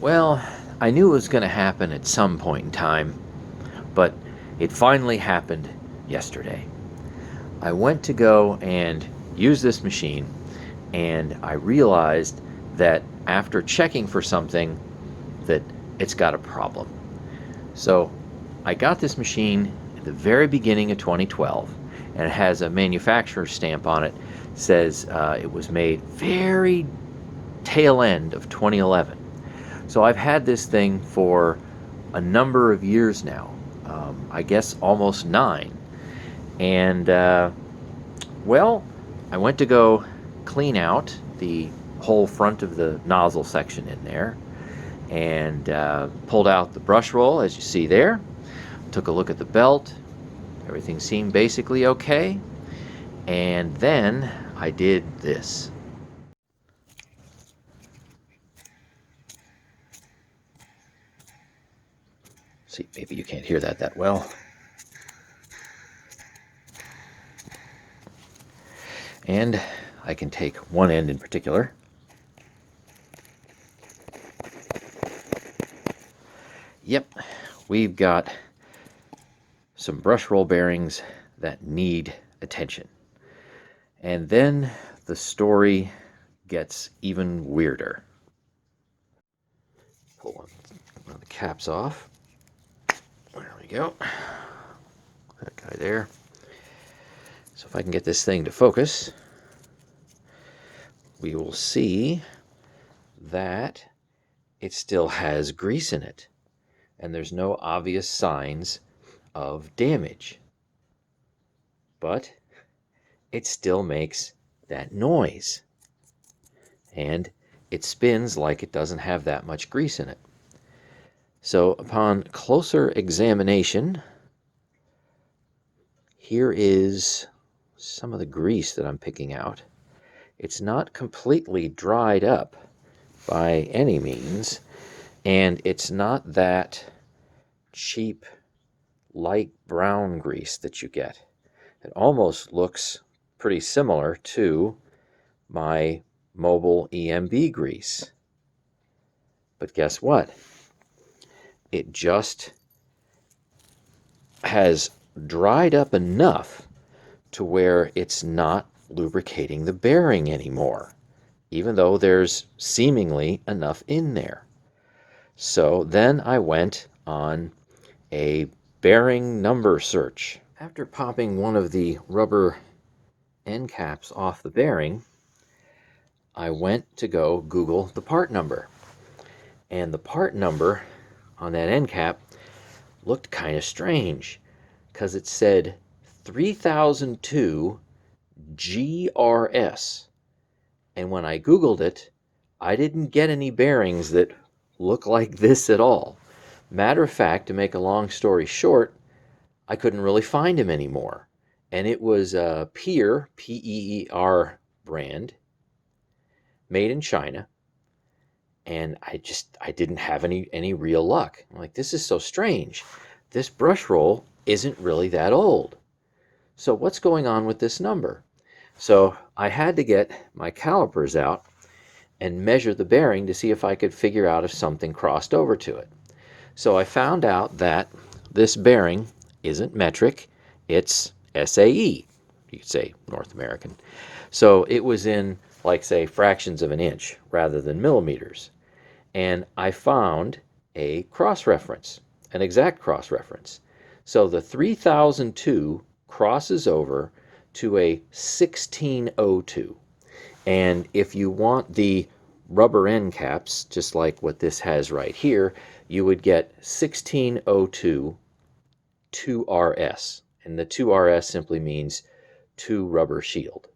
Well, I knew it was going to happen at some point in time, but it finally happened yesterday. I went to go and use this machine, and I realized that after checking for something, that it's got a problem. So I got this machine at the very beginning of 2012, and it has a manufacturer's stamp on it. Says it was made very tail end of 2011. So I've had this thing for a number of years now. I guess almost 9. And well, I went to go clean out the whole front of the nozzle section in there, and pulled out the brush roll, as you see there. Took a look at the belt. Everything seemed basically okay. And then I did this. See, maybe you can't hear that well. And I can take one end in particular. Yep, we've got some brush roll bearings that need attention. And then the story gets even weirder. Pull one of the caps off. There we go. That guy there. So if I can get this thing to focus, we will see that it still has grease in it, and there's no obvious signs of damage. But it still makes that noise, and it spins like it doesn't have that much grease in it. So upon closer examination, here is some of the grease that I'm picking out. It's not completely dried up by any means, and it's not that cheap light brown grease that you get. It almost looks pretty similar to my mobile EMB grease. But guess what? It just has dried up enough to where it's not lubricating the bearing anymore, even though there's seemingly enough in there. So then I went on a bearing number search. After popping one of the rubber end caps off the bearing, I went to go Google the part number. And the part number on that end cap looked kind of strange, because it said 3002 GRS. And when I Googled it, I didn't get any bearings that look like this at all. Matter of fact, to make a long story short, I couldn't really find them anymore. And it was a Peer, P-E-E-R brand, made in China. And I didn't have any real luck. I'm like, this is so strange. This brush roll isn't really that old. So what's going on with this number? So I had to get my calipers out and measure the bearing to see if I could figure out if something crossed over to it. So I found out that this bearing isn't metric, it's SAE. You could say North American. So it was in, like, say, fractions of an inch rather than millimeters. And I found a cross-reference, an exact cross-reference. So the 3002 crosses over to a 1602. And if you want the rubber end caps, just like what this has right here, you would get 1602 2RS. And the 2RS simply means 2 rubber shield.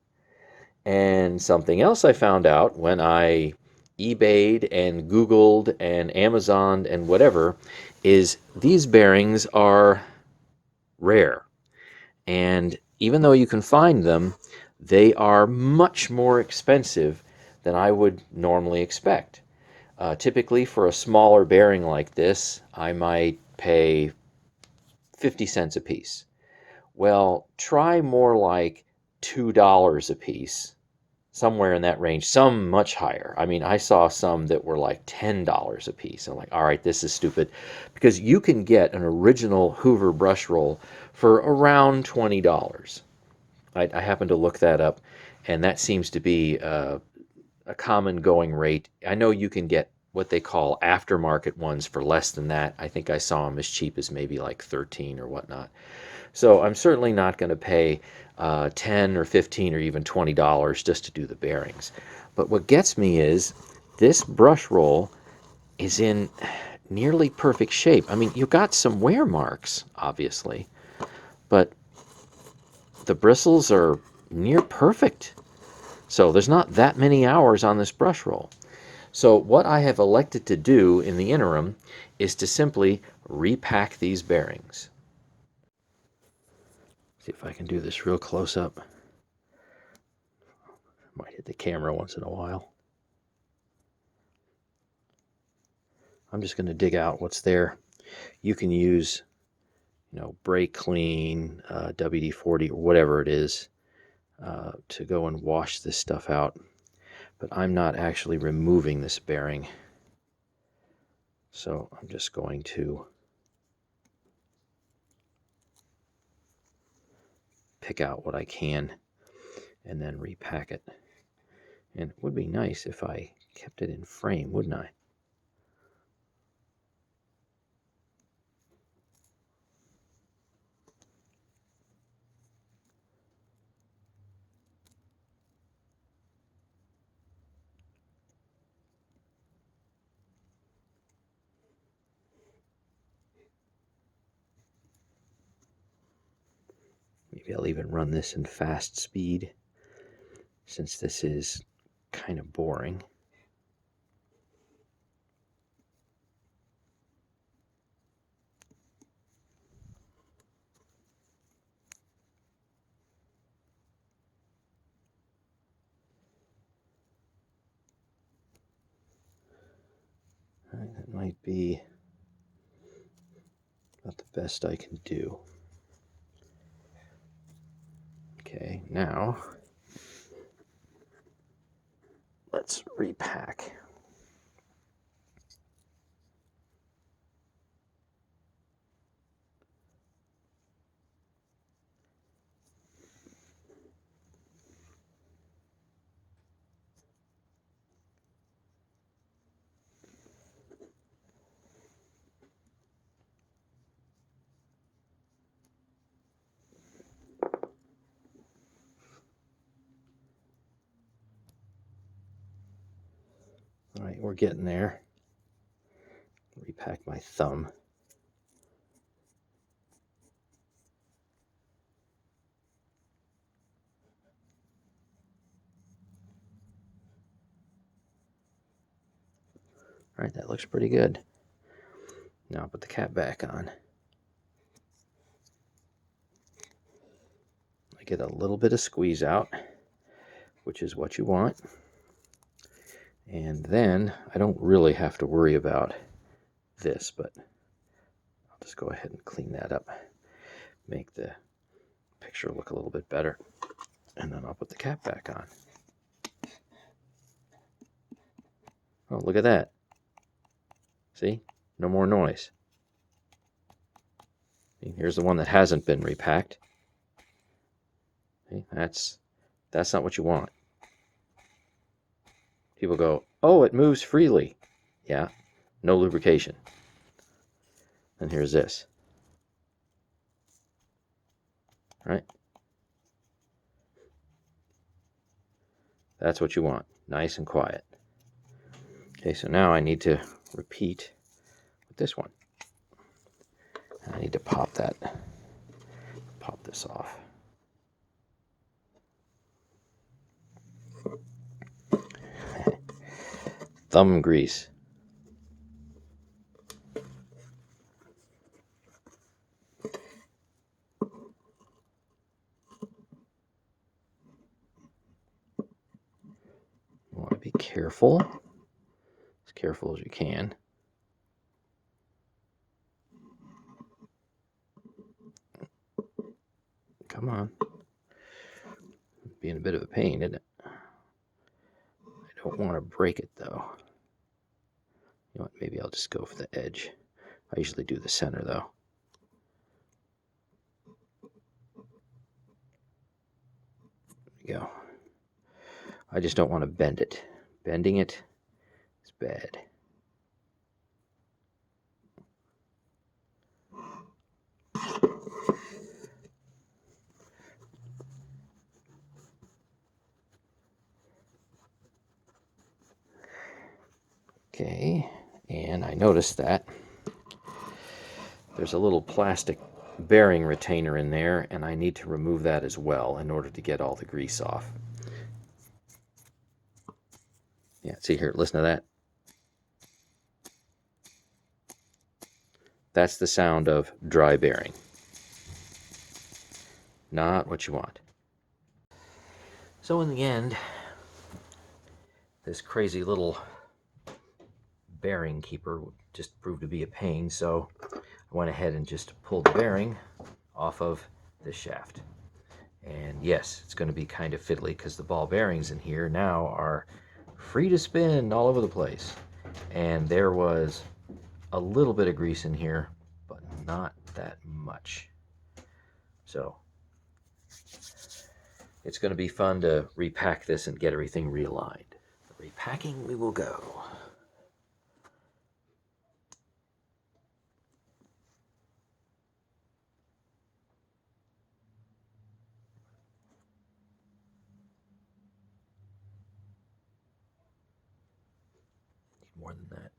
And something else I found out when I eBayed and Googled and Amazoned and whatever is these bearings are rare. And even though you can find them, they are much more expensive than I would normally expect. Typically for a smaller bearing like this, I might pay 50 cents a piece. Well, try more like $2 a piece somewhere in that range, some much higher. I mean, I saw some that were like $10 a piece. I'm like, all right, this is stupid, because you can get an original Hoover brush roll for around $20. I happened to look that up, and that seems to be a common going rate. I know you can get what they call aftermarket ones for less than that. I think I saw them as cheap as maybe like 13 or whatnot. So I'm certainly not going to pay 10 or 15 or even $20 just to do the bearings. But what gets me is this brush roll is in nearly perfect shape. I mean, you've got some wear marks, obviously, but the bristles are near perfect. So there's not that many hours on this brush roll. So what I have elected to do in the interim is to simply repack these bearings. See if I can do this real close up. Might hit the camera once in a while. I'm just going to dig out what's there. You can use, brake clean, WD-40 or whatever it is to go and wash this stuff out. But I'm not actually removing this bearing. So I'm just going to pick out what I can and then repack it. And it would be nice if I kept it in frame, wouldn't I? Maybe I'll even run this in fast speed, since this is kind of boring. That might be about the best I can do. Okay, now let's repack. All right, we're getting there. Repack my thumb. All right, that looks pretty good. Now I'll put the cap back on. I get a little bit of squeeze out, which is what you want. And then I don't really have to worry about this, but I'll just go ahead and clean that up. Make the picture look a little bit better. And then I'll put the cap back on. Oh, look at that. See? No more noise. Here's the one that hasn't been repacked. See? That's not what you want. People go, oh, it moves freely. Yeah, no lubrication. And here's this. Right? That's what you want. Nice and quiet. Okay, so now I need to repeat with this one. I need to pop this off. Thumb grease. You want to be careful, as careful as you can. Come on. Being a bit of a pain, isn't it? don't want to break it though. You know what, maybe I'll just go for the edge. I usually do the center though. There we go. I just don't want to bend it. Bending it is bad. Okay, and I noticed that there's a little plastic bearing retainer in there, and I need to remove that as well in order to get all the grease off. Yeah, see here, listen to that. That's the sound of dry bearing. Not what you want. So in the end, this crazy little bearing keeper just proved to be a pain, so I went ahead and just pulled the bearing off of this shaft. And yes, it's going to be kind of fiddly because the ball bearings in here now are free to spin all over the place. And there was a little bit of grease in here, but not that much. So it's going to be fun to repack this and get everything realigned. Repacking we will go. Need more than that.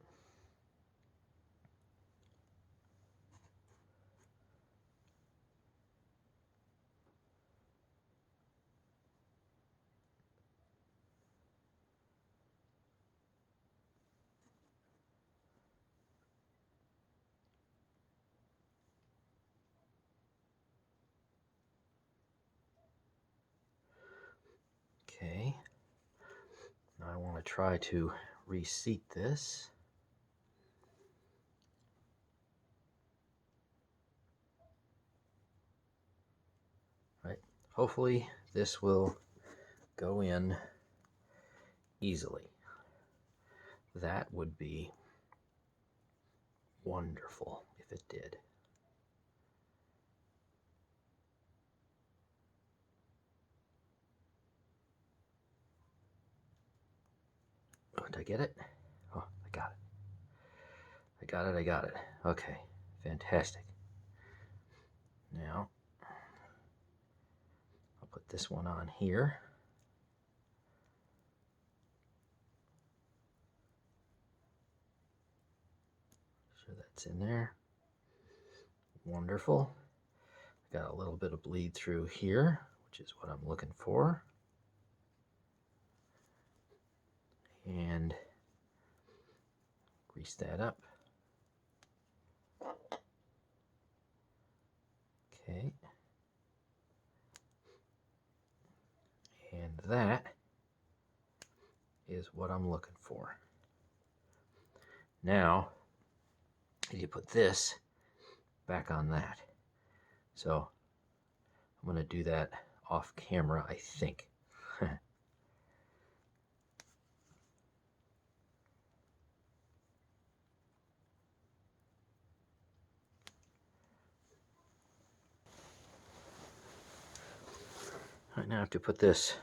Okay, now I want to try to reseat this. Right, hopefully this will go in easily. That would be wonderful if it did. Oh, did I get it? Oh, I got it. I got it, I got it. Okay, fantastic. Now, I'll put this one on here. Sure that's in there. Wonderful. Got a little bit of bleed through here, which is what I'm looking for. And grease that up. Okay. And that is what I'm looking for. Now, you put this back on that. So I'm going to do that off camera, I think. Right, now I have to put this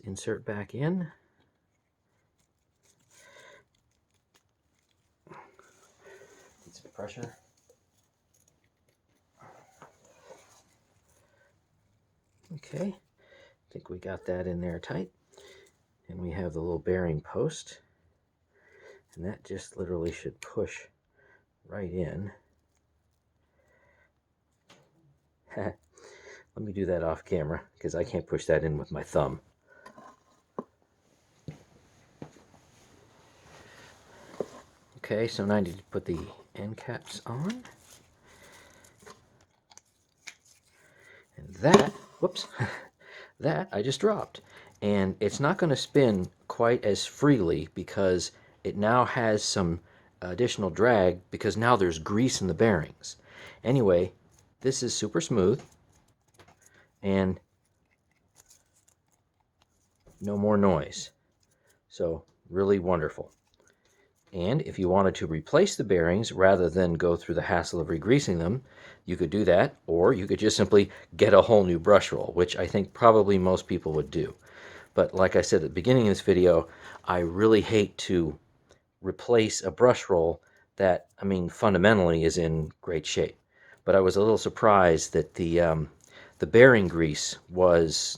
insert back in. Need some pressure. Okay, I think we got that in there tight. And we have the little bearing post. And that just literally should push right in. Let me do that off camera because I can't push that in with my thumb. Okay, so now I need to put the end caps on. And that, whoops, that I just dropped. And it's not going to spin quite as freely because it now has some additional drag because now there's grease in the bearings. Anyway, this is super smooth and no more noise. So really wonderful. And if you wanted to replace the bearings rather than go through the hassle of regreasing them, you could do that, or you could just simply get a whole new brush roll, which I think probably most people would do. But like I said at the beginning of this video, I really hate to replace a brush roll that, I mean, fundamentally is in great shape. But I was a little surprised that the bearing grease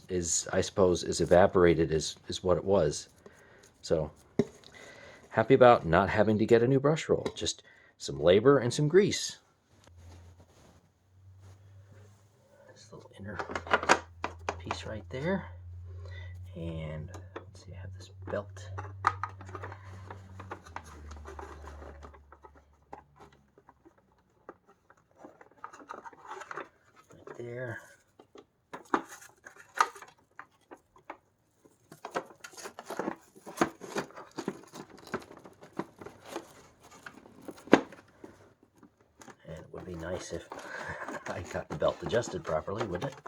is I suppose as evaporated as what it was. So happy about not having to get a new brush roll, just some labor and some grease. This little inner piece right there, and let's see, I have this belt. Right there. And it would be nice if I got the belt adjusted properly, wouldn't it?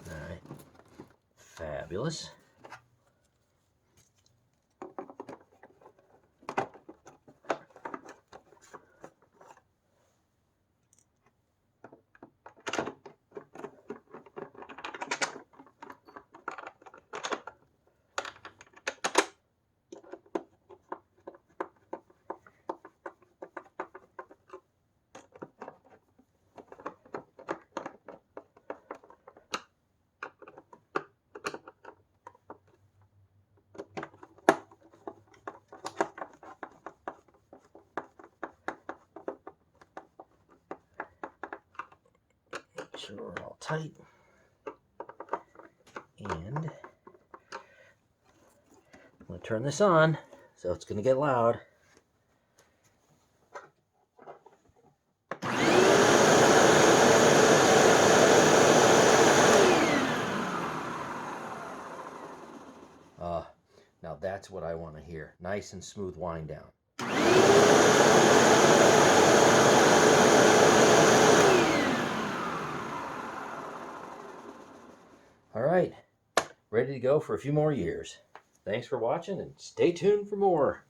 Alright. Fabulous. Make sure we're all tight. And I'm going to turn this on, so it's going to get loud. Now that's what I want to hear. Nice and smooth wind down. All right, ready to go for a few more years. Thanks for watching and stay tuned for more.